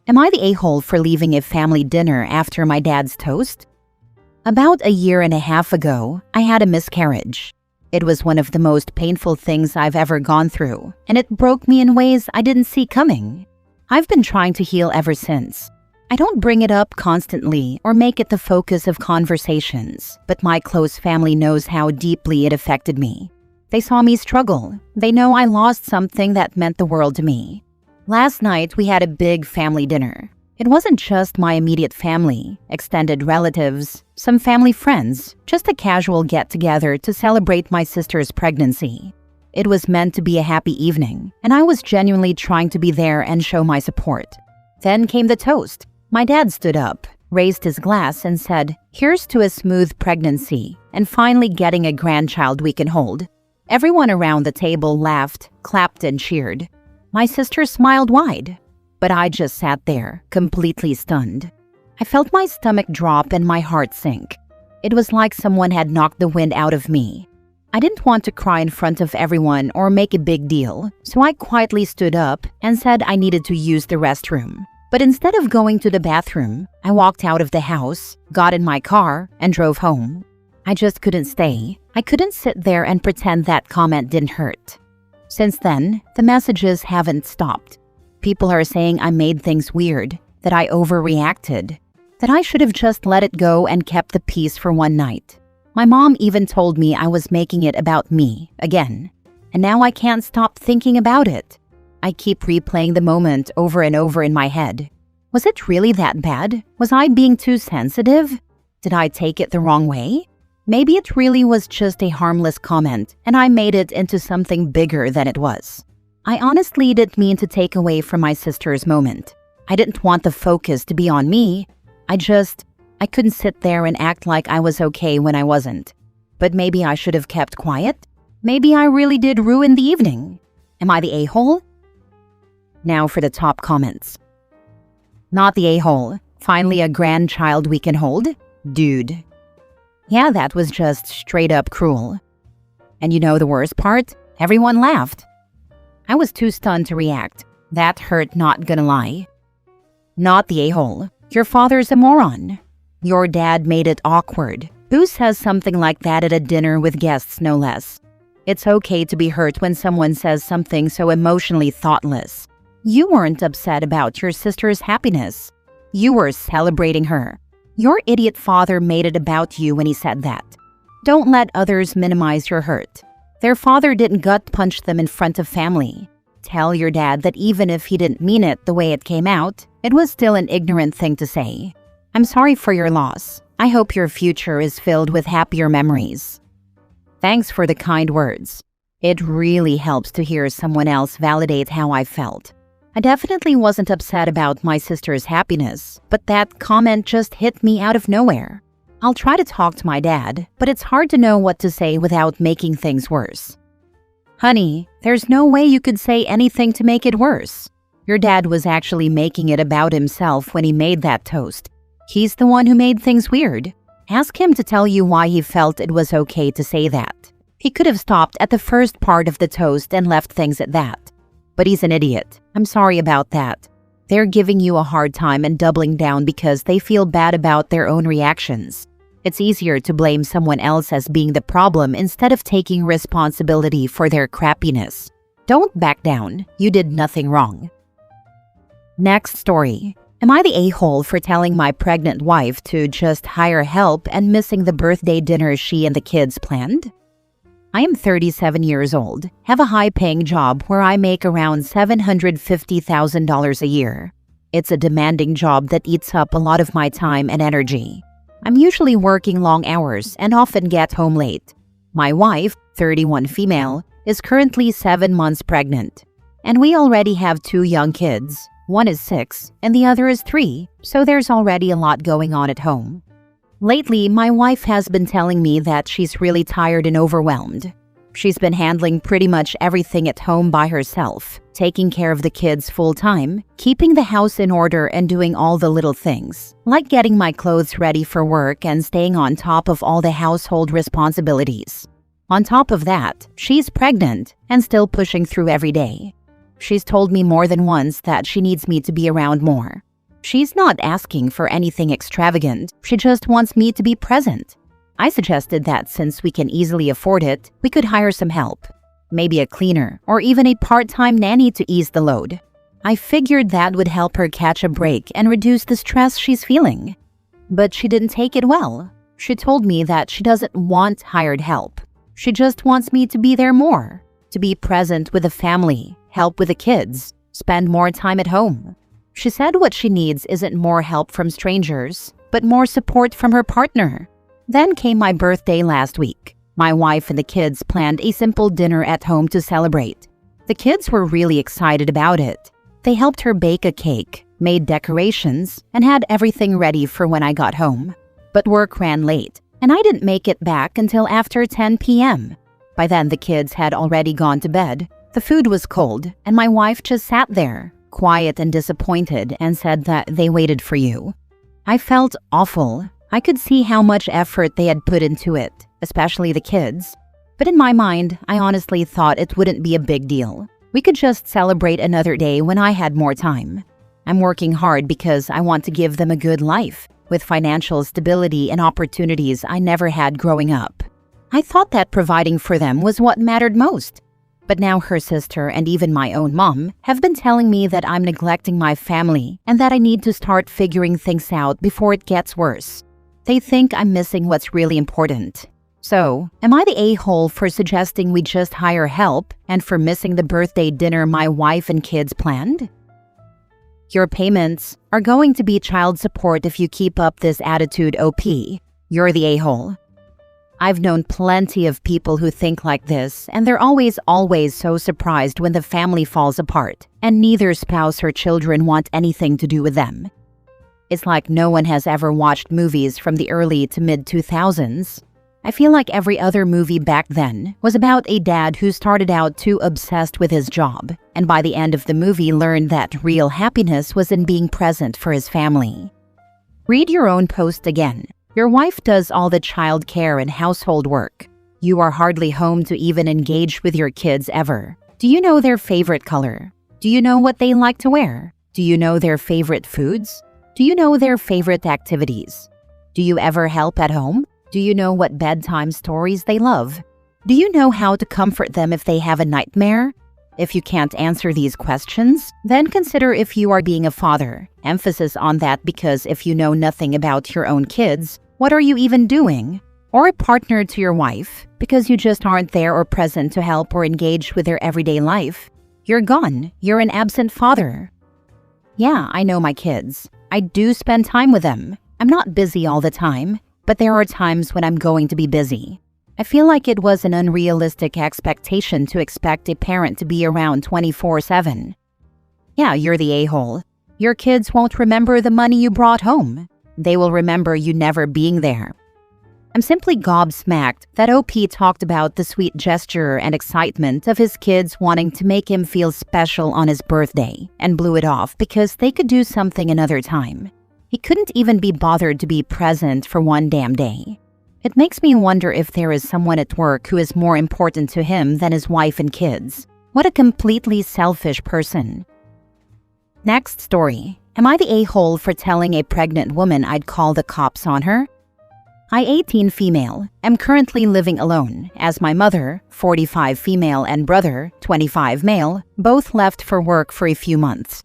Am I the a-hole for leaving a family dinner after my dad's toast? About a year and a half ago, I had a miscarriage. It was one of the most painful things I've ever gone through, and it broke me in ways I didn't see coming. I've been trying to heal ever since. I don't bring it up constantly or make it the focus of conversations, but my close family knows how deeply it affected me. They saw me struggle. They know I lost something that meant the world to me. Last night, we had a big family dinner. It wasn't just my immediate family, extended relatives, some family friends, just a casual get-together to celebrate my sister's pregnancy. It was meant to be a happy evening, and I was genuinely trying to be there and show my support. Then came the toast. My dad stood up, raised his glass, and said, "Here's to a smooth pregnancy, and finally getting a grandchild we can hold." Everyone around the table laughed, clapped, and cheered. My sister smiled wide, but I just sat there, completely stunned. I felt my stomach drop and my heart sink. It was like someone had knocked the wind out of me. I didn't want to cry in front of everyone or make a big deal, so I quietly stood up and said I needed to use the restroom. But instead of going to the bathroom, I walked out of the house, got in my car, and drove home. I just couldn't stay. I couldn't sit there and pretend that comment didn't hurt. Since then, the messages haven't stopped. People are saying I made things weird, that I overreacted, that I should have just let it go and kept the peace for one night. My mom even told me I was making it about me, again. And now I can't stop thinking about it. I keep replaying the moment over and over in my head. Was it really that bad? Was I being too sensitive? Did I take it the wrong way? Maybe it really was just a harmless comment, and I made it into something bigger than it was. I honestly didn't mean to take away from my sister's moment. I didn't want the focus to be on me. I couldn't sit there and act like I was okay when I wasn't. But maybe I should have kept quiet? Maybe I really did ruin the evening. Am I the a-hole? Now for the top comments. Not the a-hole. Finally a grandchild we can hold? Dude. Yeah, that was just straight up cruel. And you know the worst part? Everyone laughed. I was too stunned to react. That hurt, not gonna lie. Not the a-hole. Your father's a moron. Your dad made it awkward. Who says something like that at a dinner with guests, no less? It's okay to be hurt when someone says something so emotionally thoughtless. You weren't upset about your sister's happiness. You were celebrating her. Your idiot father made it about you when he said that. Don't let others minimize your hurt. Their father didn't gut punch them in front of family. Tell your dad that even if he didn't mean it the way it came out, it was still an ignorant thing to say. I'm sorry for your loss. I hope your future is filled with happier memories. Thanks for the kind words. It really helps to hear someone else validate how I felt. I definitely wasn't upset about my sister's happiness, but that comment just hit me out of nowhere. I'll try to talk to my dad, but it's hard to know what to say without making things worse. Honey, there's no way you could say anything to make it worse. Your dad was actually making it about himself when he made that toast. He's the one who made things weird. Ask him to tell you why he felt it was okay to say that. He could have stopped at the first part of the toast and left things at that. But he's an idiot. I'm sorry about that. They're giving you a hard time and doubling down because they feel bad about their own reactions. It's easier to blame someone else as being the problem instead of taking responsibility for their crappiness. Don't back down. You did nothing wrong. Next story. Am I the a-hole for telling my pregnant wife to just hire help and missing the birthday dinner she and the kids planned? I am 37 years old, have a high-paying job where I make around $750,000 a year. It's a demanding job that eats up a lot of my time and energy. I'm usually working long hours and often get home late. My wife, 31 female, is currently 7 months pregnant. And we already have 2 young kids. One is 6 and the other is 3, so there's already a lot going on at home. Lately, my wife has been telling me that she's really tired and overwhelmed. She's been handling pretty much everything at home by herself, taking care of the kids full-time, keeping the house in order and doing all the little things, like getting my clothes ready for work and staying on top of all the household responsibilities. On top of that, she's pregnant and still pushing through every day. She's told me more than once that she needs me to be around more. She's not asking for anything extravagant, she just wants me to be present. I suggested that since we can easily afford it, we could hire some help. Maybe a cleaner or even a part-time nanny to ease the load. I figured that would help her catch a break and reduce the stress she's feeling. But she didn't take it well. She told me that she doesn't want hired help. She just wants me to be there more, to be present with the family, help with the kids, spend more time at home. She said what she needs isn't more help from strangers, but more support from her partner. Then came my birthday last week. My wife and the kids planned a simple dinner at home to celebrate. The kids were really excited about it. They helped her bake a cake, made decorations, and had everything ready for when I got home. But work ran late, and I didn't make it back until after 10 p.m. By then, the kids had already gone to bed. The food was cold, and my wife just sat there, quiet and disappointed, and said that they waited for you. I felt awful. I could see how much effort they had put into it, especially the kids. But in my mind, I honestly thought it wouldn't be a big deal. We could just celebrate another day when I had more time. I'm working hard because I want to give them a good life, with financial stability and opportunities I never had growing up. I thought that providing for them was what mattered most. But now her sister and even my own mom have been telling me that I'm neglecting my family and that I need to start figuring things out before it gets worse. They think I'm missing what's really important. So, am I the a-hole for suggesting we just hire help and for missing the birthday dinner my wife and kids planned? Your payments are going to be child support if you keep up this attitude, OP. You're the a-hole. I've known plenty of people who think like this, and they're always so surprised when the family falls apart, and neither spouse or children want anything to do with them. It's like no one has ever watched movies from the early to mid-2000s. I feel like every other movie back then was about a dad who started out too obsessed with his job, and by the end of the movie learned that real happiness was in being present for his family. Read your own post again. Your wife does all the child care and household work. You are hardly home to even engage with your kids ever. Do you know their favorite color? Do you know what they like to wear? Do you know their favorite foods? Do you know their favorite activities? Do you ever help at home? Do you know what bedtime stories they love? Do you know how to comfort them if they have a nightmare? If you can't answer these questions, then consider if you are being a father. Emphasis on that, because if you know nothing about your own kids, what are you even doing? Or a partner to your wife, because you just aren't there or present to help or engage with their everyday life. You're gone. You're an absent father. Yeah, I know my kids. I do spend time with them. I'm not busy all the time, but there are times when I'm going to be busy. I feel like it was an unrealistic expectation to expect a parent to be around 24/7. Yeah, you're the a-hole. Your kids won't remember the money you brought home. They will remember you never being there. I'm simply gobsmacked that OP talked about the sweet gesture and excitement of his kids wanting to make him feel special on his birthday and blew it off because they could do something another time. He couldn't even be bothered to be present for one damn day. It makes me wonder if there is someone at work who is more important to him than his wife and kids. What a completely selfish person. Next story. Am I the a-hole for telling a pregnant woman I'd call the cops on her? I, 18 female, am currently living alone, as my mother, 45 female, and brother, 25 male, both left for work for a few months.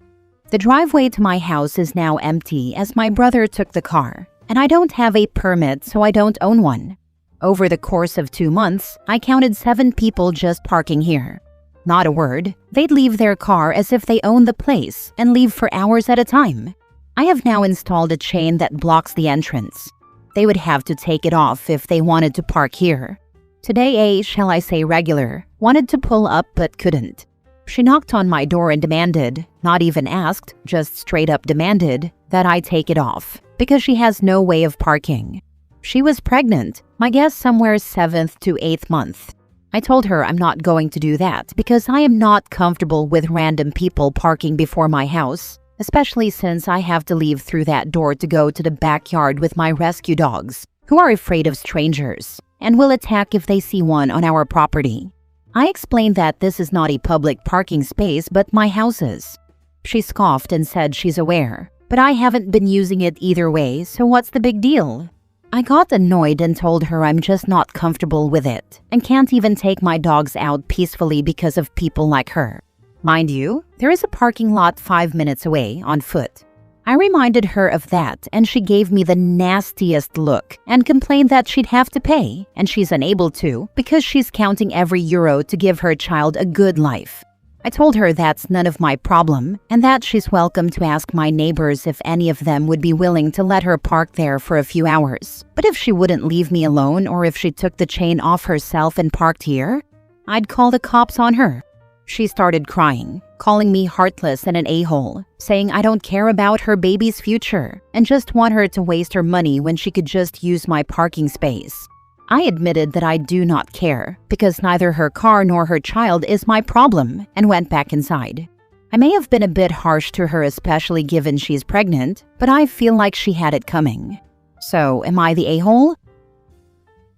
The driveway to my house is now empty as my brother took the car, and I don't have a permit, so I don't own one. Over the course of 2 months, I counted 7 people just parking here. Not a word. They'd leave their car as if they own the place and leave for hours at a time. I have now installed a chain that blocks the entrance. They would have to take it off if they wanted to park here. Today a, shall I say regular, wanted to pull up but couldn't. She knocked on my door and demanded, not even asked, just straight up demanded, that I take it off, because she has no way of parking. She was pregnant, my guess somewhere 7th to 8th month. I told her I'm not going to do that because I am not comfortable with random people parking before my house, especially since I have to leave through that door to go to the backyard with my rescue dogs, who are afraid of strangers and will attack if they see one on our property. I explained that this is not a public parking space but my house's. She scoffed and said she's aware, but I haven't been using it either way, so what's the big deal? I got annoyed and told her I'm just not comfortable with it and can't even take my dogs out peacefully because of people like her. Mind you, there is a parking lot 5 minutes away on foot. I reminded her of that and she gave me the nastiest look and complained that she'd have to pay, and she's unable to because she's counting every euro to give her child a good life. I told her that's none of my problem and that she's welcome to ask my neighbors if any of them would be willing to let her park there for a few hours. But if she wouldn't leave me alone, or if she took the chain off herself and parked here, I'd call the cops on her. She started crying, calling me heartless and an a-hole, saying I don't care about her baby's future and just want her to waste her money when she could just use my parking space. I admitted that I do not care because neither her car nor her child is my problem and went back inside. I may have been a bit harsh to her, especially given she's pregnant, but I feel like she had it coming. So, am I the a-hole?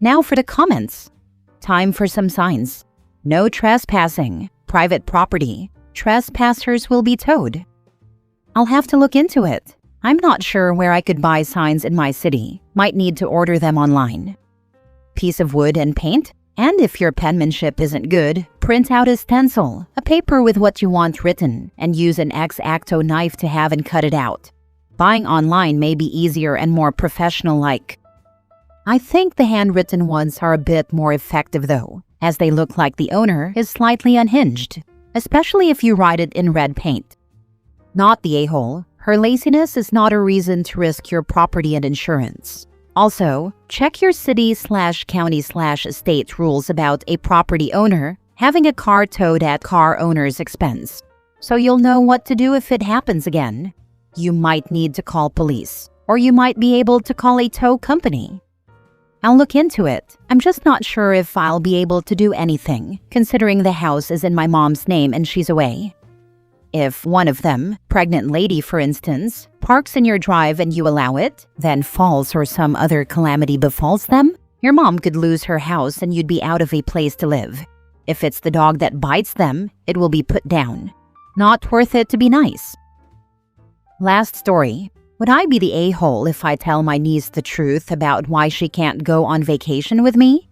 Now for the comments. Time for some signs. No trespassing. Private property. Trespassers will be towed. I'll have to look into it. I'm not sure where I could buy signs in my city. Might need to order them online. Piece of wood and paint, and if your penmanship isn't good, print out a stencil, a paper with what you want written, and use an X-Acto knife to have and cut it out. Buying online may be easier and more professional-like. I think the handwritten ones are a bit more effective though, as they look like the owner is slightly unhinged, especially if you write it in red paint. Not the a-hole. Her laziness is not a reason to risk your property and insurance. Also, check your city/county/state rules about a property owner having a car towed at car owner's expense, so you'll know what to do if it happens again. You might need to call police, or you might be able to call a tow company. I'll look into it. I'm just not sure if I'll be able to do anything, considering the house is in my mom's name and she's away. If one of them, pregnant lady for instance, parks in your drive and you allow it, then falls or some other calamity befalls them, your mom could lose her house and you'd be out of a place to live. If it's the dog that bites them, it will be put down. Not worth it to be nice. Last story. Would I be the a-hole if I tell my niece the truth about why she can't go on vacation with me?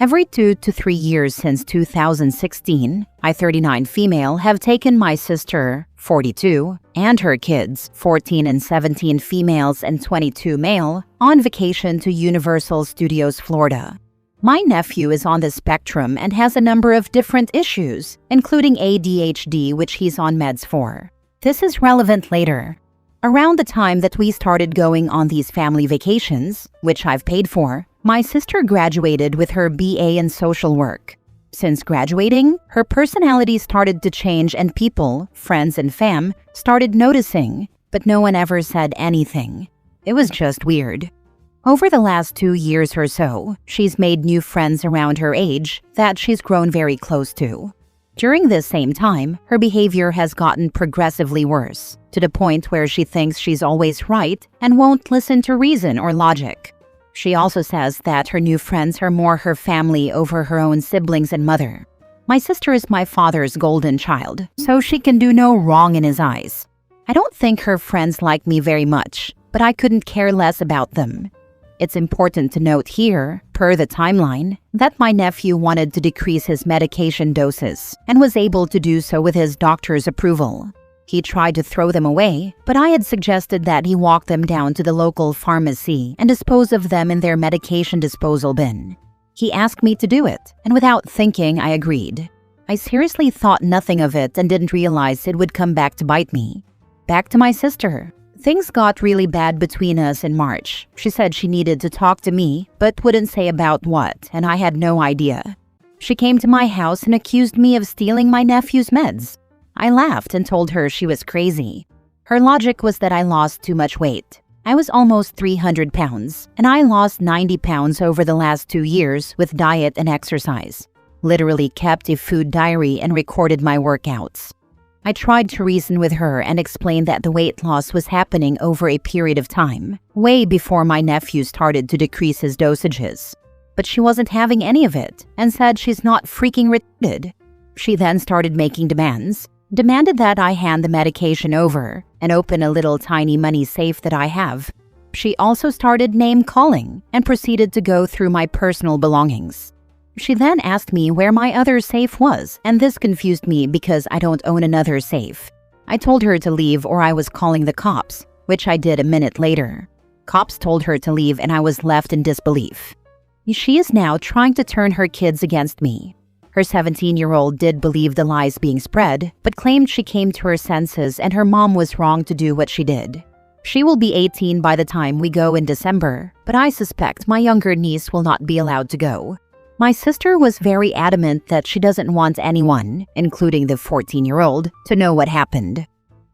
Every 2 to 3 years since 2016, I, 39 female, have taken my sister, 42, and her kids, 14 and 17 females and 22 male, on vacation to Universal Studios, Florida. My nephew is on the spectrum and has a number of different issues, including ADHD, which he's on meds for. This is relevant later. Around the time that we started going on these family vacations, which I've paid for, my sister graduated with her BA in social work. Since graduating, her personality started to change and people, friends and fam, started noticing, but no one ever said anything. It was just weird. Over the last 2 years or so, she's made new friends around her age that she's grown very close to. During this same time, her behavior has gotten progressively worse, to the point where she thinks she's always right and won't listen to reason or logic. She also says that her new friends are more her family over her own siblings and mother. My sister is my father's golden child, so she can do no wrong in his eyes. I don't think her friends like me very much, but I couldn't care less about them. It's important to note here, per the timeline, that my nephew wanted to decrease his medication doses and was able to do so with his doctor's approval. He tried to throw them away, but I had suggested that he walk them down to the local pharmacy and dispose of them in their medication disposal bin. He asked me to do it, and without thinking, I agreed. I seriously thought nothing of it and didn't realize it would come back to bite me. Back to my sister. Things got really bad between us in March. She said she needed to talk to me, but wouldn't say about what, and I had no idea. She came to my house and accused me of stealing my nephew's meds. I laughed and told her she was crazy. Her logic was that I lost too much weight. I was almost 300 pounds, and I lost 90 pounds over the last 2 years with diet and exercise. Literally kept a food diary and recorded my workouts. I tried to reason with her and explain that the weight loss was happening over a period of time, way before my nephew started to decrease his dosages. But she wasn't having any of it and said she's not freaking retarded. She then started making demands. demanded that I hand the medication over and open a little tiny money safe that I have. She also started name-calling and proceeded to go through my personal belongings. She then asked me where my other safe was, and this confused me because I don't own another safe. I told her to leave or I was calling the cops, which I did a minute later. Cops told her to leave and I was left in disbelief. She is now trying to turn her kids against me. Her 17-year-old did believe the lies being spread, but claimed she came to her senses and her mom was wrong to do what she did. She will be 18 by the time we go in December, but I suspect my younger niece will not be allowed to go. My sister was very adamant that she doesn't want anyone, including the 14-year-old, to know what happened.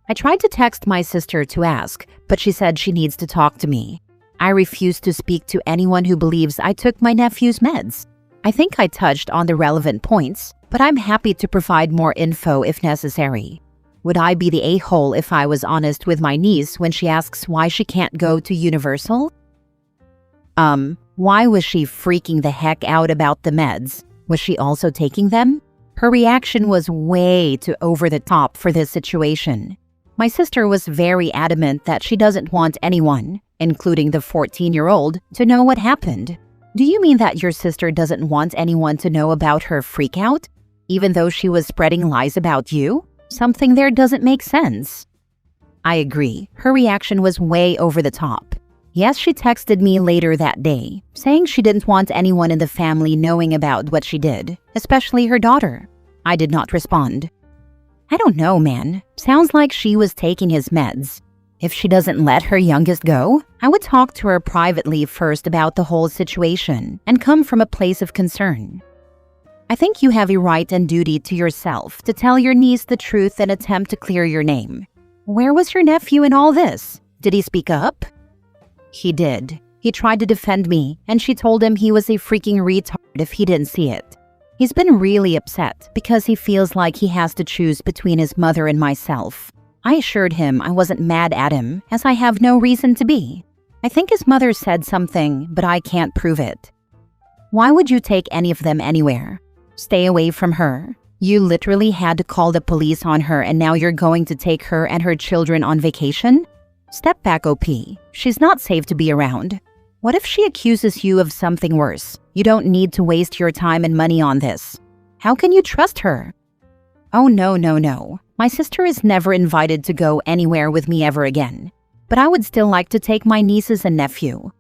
I tried to text my sister to ask, but she said she needs to talk to me. I refused to speak to anyone who believes I took my nephew's meds. I think I touched on the relevant points, but I'm happy to provide more info if necessary. Would I be the a-hole if I was honest with my niece when she asks why she can't go to Universal? Why was she freaking the heck out about the meds? Was she also taking them? Her reaction was way too over the top for this situation. My sister was very adamant that she doesn't want anyone, including the 14-year-old, to know what happened. Do you mean that your sister doesn't want anyone to know about her freakout, even though she was spreading lies about you? Something there doesn't make sense. I agree. Her reaction was way over the top. Yes, she texted me later that day, saying she didn't want anyone in the family knowing about what she did, especially her daughter. I did not respond. I don't know, man. Sounds like she was taking his meds. If she doesn't let her youngest go, I would talk to her privately first about the whole situation and come from a place of concern. I think you have a right and duty to yourself to tell your niece the truth and attempt to clear your name. Where was your nephew in all this? Did he speak up? He did. He tried to defend me, and she told him he was a freaking retard if he didn't see it. He's been really upset because he feels like he has to choose between his mother and myself. I assured him I wasn't mad at him, as I have no reason to be. I think his mother said something, but I can't prove it. Why would you take any of them anywhere? Stay away from her. You literally had to call the police on her and now you're going to take her and her children on vacation? Step back, OP. She's not safe to be around. What if she accuses you of something worse? You don't need to waste your time and money on this. How can you trust her? Oh no. My sister is never invited to go anywhere with me ever again. But I would still like to take my nieces and nephew.